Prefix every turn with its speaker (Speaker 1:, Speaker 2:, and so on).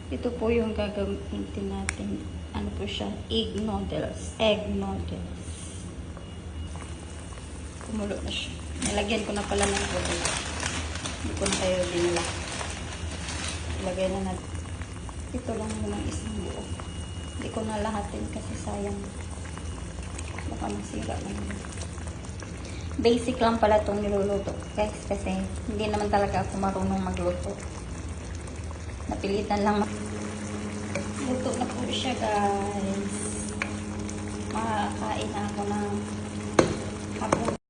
Speaker 1: Ito po yung gagamitin natin. Ano po siya? Egg noodles. Egg noodles. Kumulo na siya. Nilagyan ko na pala ng tubig. Hindi ko na tayo dinala. Ilagay na natin. Ito lang muna isang buo. Hindi ko na lahatin kasi sayang. Baka masira lang. Basic lang pala itong niluluto, guys. Kasi hindi naman talaga ako marunong magluto. Napilitan lang. Luto na po siya, guys. Makakain na ako ng hapon.